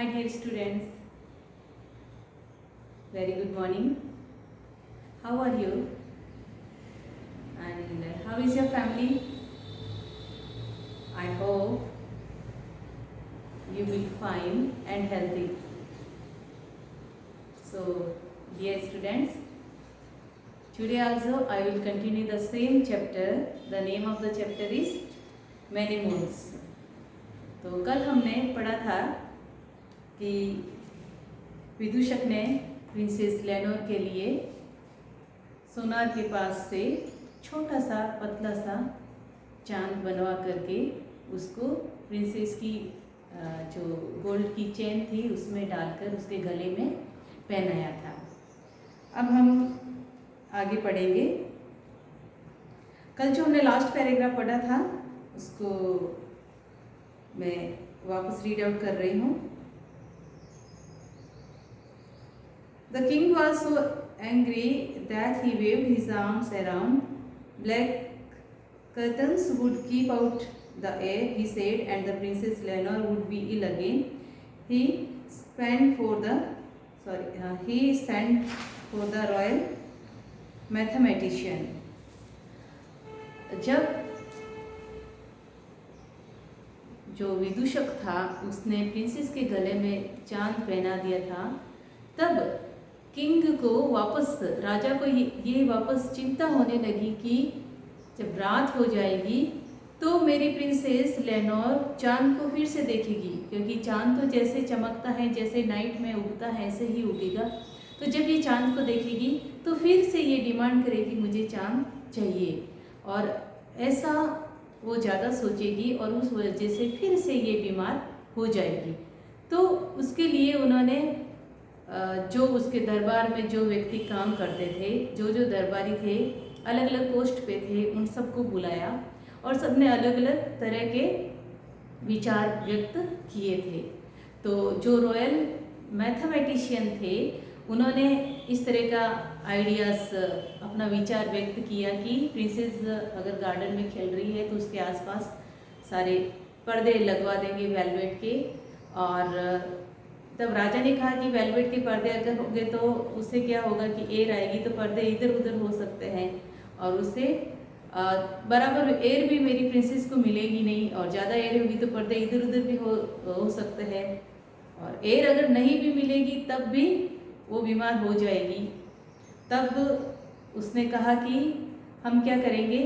Hi dear students, very good morning. How are you? And how is your family? I hope you will fine and healthy. So dear students, today also I will continue the same chapter. The name of the chapter is Many Moons. तो कल हमने पढ़ा था कि विदूषक ने princess लेनोर के लिए सोनार के पास से छोटा सा पतला सा चांद बनवा करके उसको प्रिंसेस की जो गोल्ड की चेन थी उसमें डालकर उसके गले में पहनाया था। अब हम आगे पढ़ेंगे। कल जो हमने लास्ट पैराग्राफ पढ़ा था उसको मैं वापस रीड आउट कर रही हूँ। The king was so angry that he waved his arms around. Black curtains would keep out the air, he said, and the Princess Leonor would be ill again. He sent for the royal mathematician. जब जो विदूषक था उसने princess के गले में चांद पहना दिया था, तब किंग को वापस राजा को ये वापस चिंता होने लगी कि जब रात हो जाएगी तो मेरी प्रिंसेस लेनोर चांद को फिर से देखेगी, क्योंकि चांद तो जैसे चमकता है, जैसे नाइट में उगता है ऐसे ही उगेगा। तो जब ये चांद को देखेगी तो फिर से ये डिमांड करेगी मुझे चांद चाहिए, और ऐसा वो ज़्यादा सोचेगी और उस वजह से फिर से ये बीमार हो जाएगी। तो उसके लिए उन्होंने जो उसके दरबार में जो व्यक्ति काम करते थे, जो दरबारी थे, अलग अलग पोस्ट पे थे, उन सबको बुलाया और सबने अलग अलग तरह के विचार व्यक्त किए थे। तो जो रॉयल मैथमेटिशियन थे उन्होंने इस तरह का आइडियाज़ अपना विचार व्यक्त किया कि प्रिंसेस अगर गार्डन में खेल रही है तो उसके आसपास सारे पर्दे लगवा देंगे वेलवेट के। और तब राजा ने कहा कि वेलवेट के पर्दे अगर होंगे तो उससे क्या होगा कि एयर आएगी तो पर्दे इधर उधर हो सकते हैं, और उससे बराबर एयर भी मेरी प्रिंसेस को मिलेगी नहीं, और ज़्यादा एयर होगी तो पर्दे इधर उधर भी हो सकते हैं, और एयर अगर नहीं भी मिलेगी तब भी वो बीमार हो जाएगी। तब उसने कहा कि हम क्या करेंगे,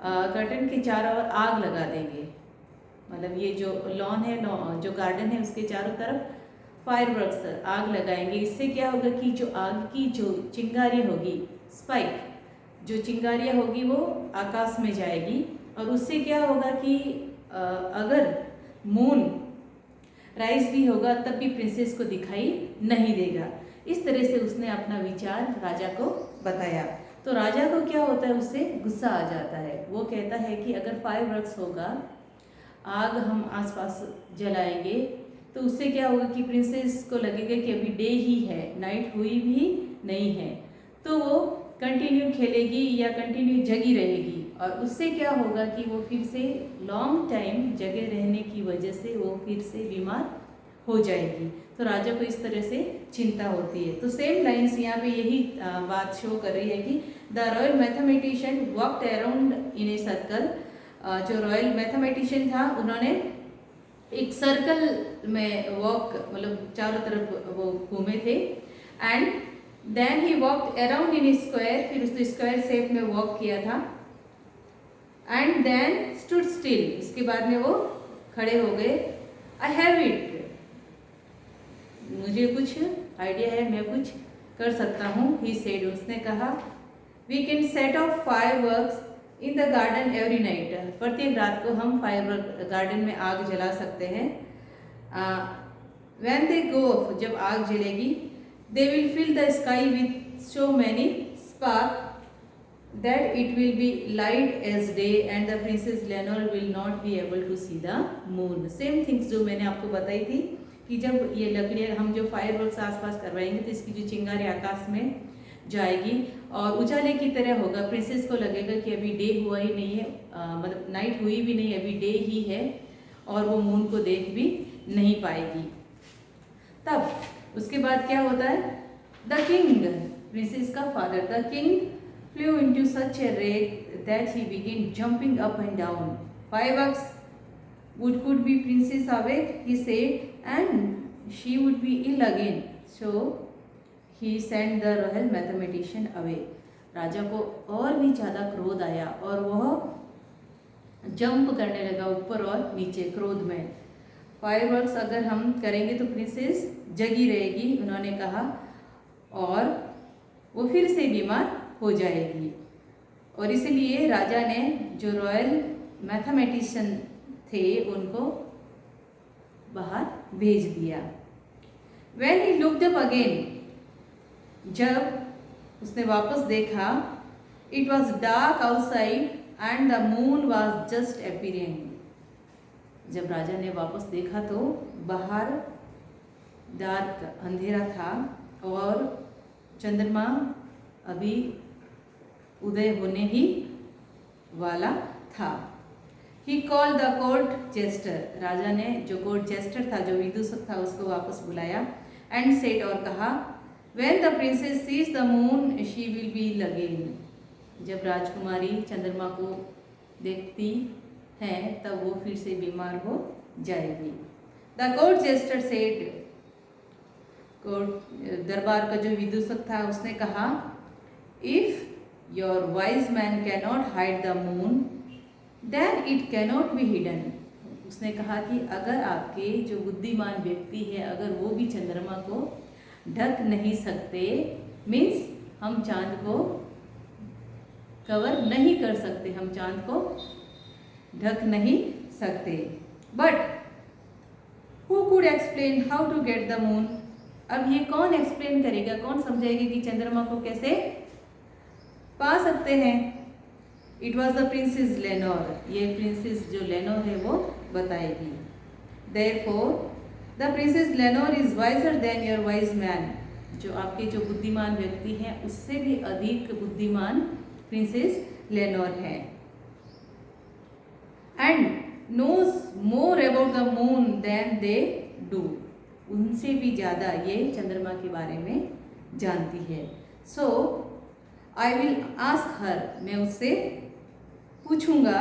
कर्टन के चारों ओर आग लगा देंगे, मतलब ये जो लॉन है, जो गार्डन है उसके चारों तरफ फायरवर्क्स आग लगाएंगे। इससे क्या होगा कि जो आग की जो चिंगारी होगी, स्पाइक जो चिंगारियाँ होगी वो आकाश में जाएगी, और उससे क्या होगा कि अगर मून राइज भी होगा तब भी प्रिंसेस को दिखाई नहीं देगा। इस तरह से उसने अपना विचार राजा को बताया। तो राजा को क्या होता है, उससे गुस्सा आ जाता है। वो कहता है कि अगर फायरवर्क्स होगा, आग हम आसपास जलाएंगे, तो उससे क्या होगा कि प्रिंसेस को लगेगा कि अभी डे ही है, नाइट हुई भी नहीं है, तो वो कंटिन्यू खेलेगी या कंटिन्यू जगी रहेगी, और उससे क्या होगा कि वो फिर से लॉन्ग टाइम जगे रहने की वजह से वो फिर से बीमार हो जाएगी। तो राजा को इस तरह से चिंता होती है। तो सेम लाइन्स यहाँ पे यही बात शो कर रही है कि the royal mathematician walked around in a circle. जो रॉयल मैथमेटिशियन था उन्होंने एक सर्कल में वॉक, मतलब चारों तरफ वो घूमे थे। And then he walked around in square, फिर उसने स्क्वायर शेप में वॉक किया था। एंड देन स्टूड स्टिल, इसके बाद में वो खड़े हो गए। आई हैव इट, मुझे कुछ आइडिया है, मैं कुछ कर सकता हूँ। ही सेड, उसने कहा, we can set off fireworks in the garden every night, प्रत्येक रात को हम फायरवर्क गार्डन में आग जला सकते हैं। व्हेन दे गो ऑफ, जब आग जलेगी, they will fill the sky with so many spark that it will be light as day and the princess Leonor will not be able to see the moon. Same things जो मैंने आपको बताई थी कि जब ये लकड़ियाँ हम जो फायरवर्क्स आसपास करवाएंगे तो इसकी जो चिंगारी आकाश में जाएगी और उजाले की तरह होगा। प्रिंसेस को लगेगा कि अभी डे हुआ ही नहीं है, मतलब नाइट हुई भी नहीं, अभी डे ही है, और वो मून को देख भी नहीं पाएगी। तब उसके बाद क्या होता है, द किंग, प्रिंसेस का father, the king flu into such a rate that he begin jumping up and down. 5 bucks would could be princess awake, he said, and she would be ill again. So he sent the royal mathematician away. राजा को और भी ज़्यादा क्रोध आया और वह jump करने लगा ऊपर और नीचे क्रोध में. फायरवर्क्स अगर हम करेंगे तो प्रिंसेस जगी रहेगी, उन्होंने कहा, और वो फिर से बीमार हो जाएगी. और इसलिए राजा ने जो रॉयल मैथमेटिशियन थे उनको बाहर भेज दिया. When he looked up again, जब उसने वापस देखा, it was dark outside and the moon was just appearing. जब राजा ने वापस देखा तो बाहर डार्क अंधेरा था और चंद्रमा अभी उदय होने ही वाला था. He called the court jester. राजा ने जो कोर्ट जेस्टर था, जो विदूषक था, उसको वापस बुलाया. And said, और कहा, when the princess sees the moon, she will be ill again. जब राजकुमारी चंद्रमा को देखती है तब वो फिर से बीमार हो जाएगी. The court jester said, court दरबार का जो विदूषक था उसने कहा, if your wise man cannot hide the moon, then it cannot be hidden. उसने कहा कि अगर आपके जो बुद्धिमान व्यक्ति है अगर वो भी चंद्रमा को ढक नहीं सकते, मीन्स हम चांद को कवर नहीं कर सकते, हम चांद को ढक नहीं सकते. But who could explain how to get the moon. अब ये कौन एक्सप्लेन करेगा, कौन समझाएगा कि चंद्रमा को कैसे पा सकते हैं. It was the princess Lenore. ये प्रिंसेस जो लेनोर है वो बताएगी. Therefore the princess Lenore is wiser than your wise man. जो आपके जो बुद्धिमान व्यक्ति हैं उससे भी अधिक बुद्धिमान प्रिंसेस लेनोर है. And knows more about the moon than they do. उनसे भी ज़्यादा ये चंद्रमा के बारे में जानती है. So I will ask her. मैं उससे पूछूंगा.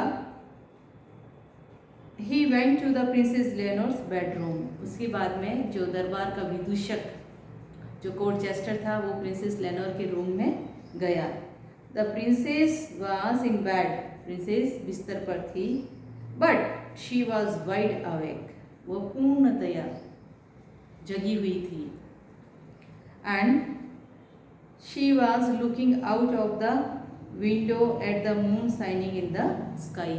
He went to the princess Lenore's bedroom. उसके बाद में जो दरबार का विदूषक जो कोर्ट जेस्टर था वो प्रिंसेस लेनोर के रूम में गया. The princess was in bed. Princess बिस्तर पर थी. But she was wide awake. वो पूर्णतया जगी हुई थी. And she was looking out of the window at the moon shining in the sky.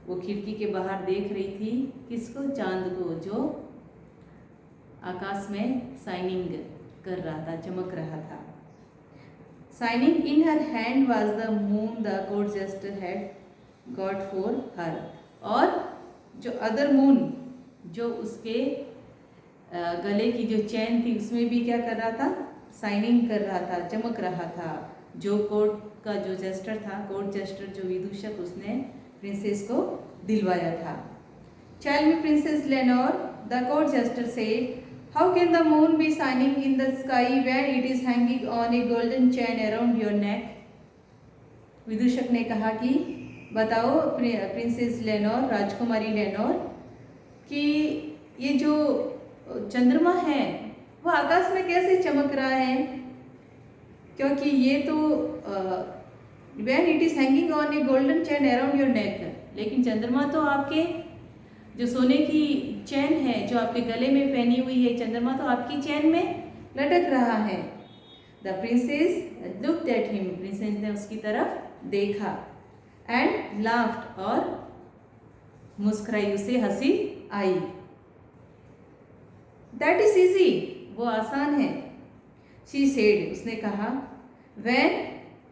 वो खिड़की के बाहर देख रही थी किसको, चांद को, जो आकाश में शाइनिंग कर रहा था, चमक रहा था. Shining in her hand was the moon the court jester had got for her. और जो अदर मून जो उसके गले की जो चैन थी उसमें भी क्या कर रहा था, शाइनिंग कर रहा था, चमक रहा था. जो कोर्ट का जो जेस्टर था, कोर्ट जेस्टर जो विदूषक, उसने प्रिंसेस को दिलवाया था. Tell me princess Lenore, the court jester said, how can the moon be shining in the sky when it is hanging on a golden chain around your neck. विदूषक ने कहा कि बताओ प्रिंसेस लेनोर, राजकुमारी लेनोर, कि ये जो चंद्रमा है वो आकाश में कैसे चमक रहा है, क्योंकि ये तो when it is hanging on a golden chain around your नेक. लेकिन चंद्रमा तो आपके जो सोने की चैन है जो आपके गले में पहनी हुई है, चंद्रमा तो आपकी चैन में लटक रहा है. The princess looked at him. Princess ने उसकी तरफ देखा. एंड लाफ्ड, और मुस्कुराई, उसे हंसी आई. That is easy. वो आसान है. She said. उसने कहा, when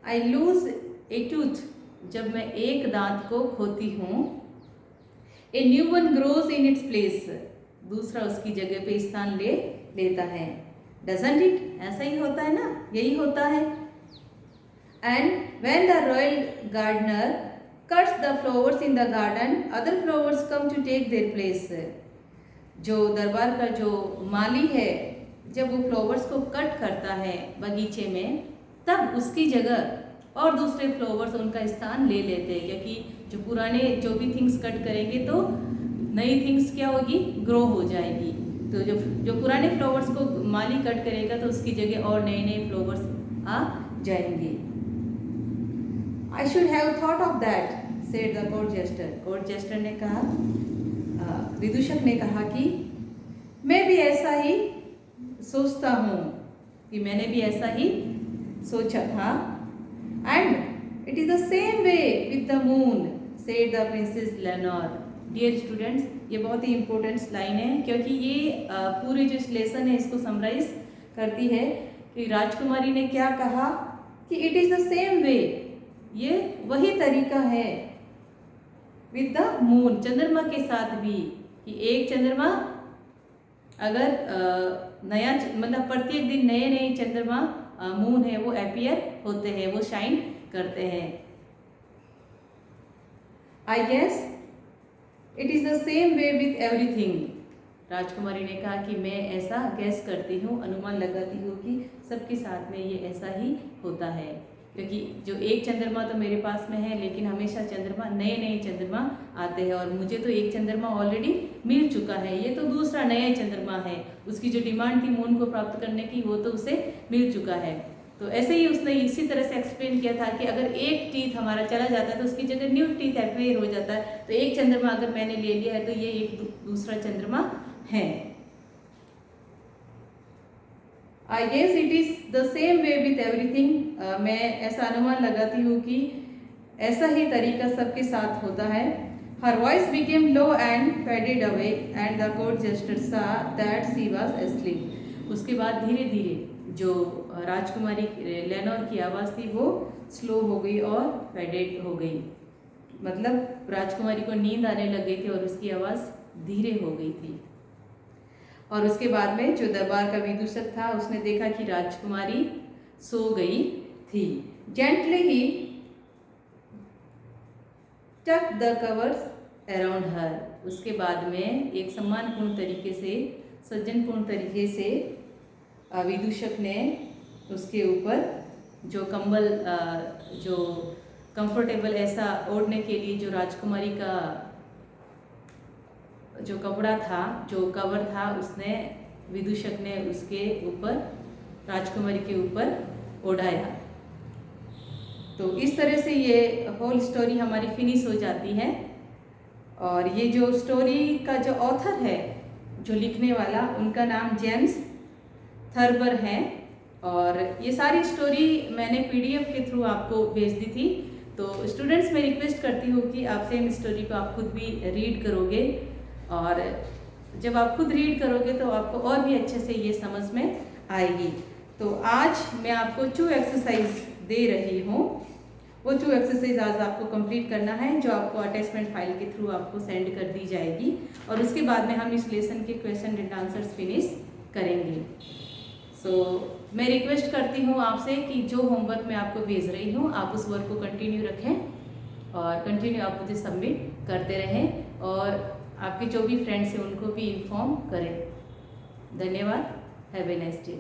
I lose a tooth. जब मैं एक दांत को खोती हूँ, a new one grows in its place. दूसरा उसकी जगह पे स्थान ले लेता है. Doesn't it. ऐसा ही होता है ना, यही होता है. And when the royal gardener cuts the flowers in the garden, other flowers come to take their place. जो दरबार का जो माली है जब वो फ्लावर्स को कट करता है बगीचे में, तब उसकी जगह और दूसरे फ्लावर्स उनका स्थान ले लेते हैं, क्योंकि जो पुराने जो भी थिंग्स कट करेंगे तो नई थिंग्स क्या होगी, ग्रो हो जाएगी। तो जो पुराने फ्लावर्स को माली कट करेगा तो उसकी जगह और नए नए फ्लावर्स आ जाएंगे। I should have thought of that, said the court jester. Court jester ने कहा, विदूषक ने कहा कि मैं भी ऐसा ही सोचता हूँ, कि मैंने भी ऐसा ही सोचा था। And it is the same way with the moon, said the princess Lenore. Dear students, ये बहुत ही इंपॉर्टेंट लाइन है, क्योंकि ये पूरे जो लेसन है इसको समराइज करती है कि राजकुमारी ने क्या कहा कि इट इज द सेम वे, ये वही तरीका है विद द मून, चंद्रमा के साथ भी, कि एक चंद्रमा अगर नया मतलब प्रत्येक दिन नए नए चंद्रमा मून है वो अपीयर होते हैं, वो शाइन करते हैं। I guess it is the same way with everything. राजकुमारी ने कहा कि मैं ऐसा गैस करती हूँ, अनुमान लगाती हूँ कि सबके साथ में ये ऐसा ही होता है, क्योंकि जो एक चंद्रमा तो मेरे पास में है, लेकिन हमेशा चंद्रमा नए नए चंद्रमा आते हैं, और मुझे तो एक चंद्रमा ऑलरेडी मिल चुका है, ये तो दूसरा नया चंद्रमा है, उसकी जो डिमांड थी मून को प्राप्त करने की वो तो उसे मिल चुका है। तो ऐसे ही उसने इसी तरह से एक्सप्लेन किया था कि अगर एक टीथ हमारा चला जाता है तो उसकी जगह न्यू टीथ अपीयर हो जाता है। तो एक चंद्रमा अगर मैंने ले लिया है तो ये एक दूसरा चंद्रमा है। I guess it is the same way with everything. मैं ऐसा अनुमान लगाती हूँ कि ऐसा ही तरीका सबके साथ होता है। Her voice became low and faded away and the court jester saw that she was asleep. उसके बाद धीरे धीरे जो राजकुमारी लेनोर की आवाज़ थी वो स्लो हो गई और फेडेड हो गई, मतलब राजकुमारी को नींद आने लग गई थी और उसकी आवाज़ धीरे हो गई थी। और उसके बाद में जो दरबार का विदूषक था उसने देखा कि राजकुमारी सो गई थी। जेंटली ही टक द कवर्स अराउंड हर। उसके बाद में एक सम्मानपूर्ण तरीके से, सज्जनपूर्ण तरीके से विदूषक ने उसके ऊपर जो कंबल, जो कंफर्टेबल ऐसा ओढ़ने के लिए जो राजकुमारी का जो कपड़ा था, जो कवर था, उसने विदूषक ने उसके ऊपर, राजकुमारी के ऊपर ओढ़ाया। तो इस तरह से ये होल स्टोरी हमारी फिनिश हो जाती है। और ये जो स्टोरी का जो ऑथर है, जो लिखने वाला, उनका नाम जेम्स थर्बर है। और ये सारी स्टोरी मैंने PDF के थ्रू आपको भेज दी थी। तो स्टूडेंट्स, मैं रिक्वेस्ट करती हूँ कि आप सेम स्टोरी को आप खुद भी रीड करोगे, और जब आप खुद रीड करोगे तो आपको और भी अच्छे से ये समझ में आएगी। तो आज मैं आपको 2 एक्सरसाइज दे रही हूँ। वो 2 एक्सरसाइज आज आपको कंप्लीट करना है, जो आपको अटैचमेंट फाइल के थ्रू आपको सेंड कर दी जाएगी। और उसके बाद में हम इस लेसन के क्वेश्चन एंड आंसर्स फिनिश करेंगे। मैं रिक्वेस्ट करती हूँ आपसे कि जो होमवर्क मैं आपको भेज रही हूँ आप उस वर्क को कंटिन्यू रखें और कंटिन्यू आप मुझे सबमिट करते रहें, और आपके जो भी फ्रेंड्स हैं उनको भी इन्फॉर्म करें। धन्यवाद। Have a nice day.